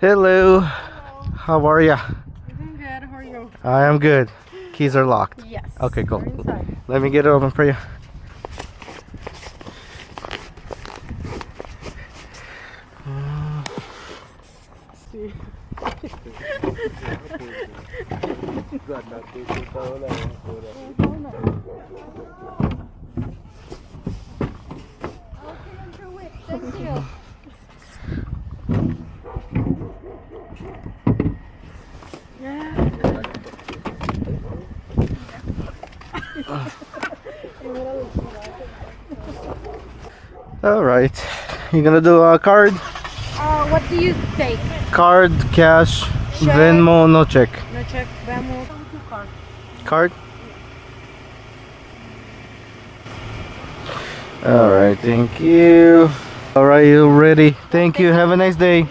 Hello. Hello. How are ya? I'm doing good. How are you? I am good. Keys are locked. Yes. Okay, cool. We're inside. Let me get it open for you. See. Thank you. Yeah. All right. You gonna do a card? What do you take? Card, cash, Check. Venmo, no check. No check. Venmo. Card. Card? All right. Thank you. All right, you ready? Thank you. Have a nice day.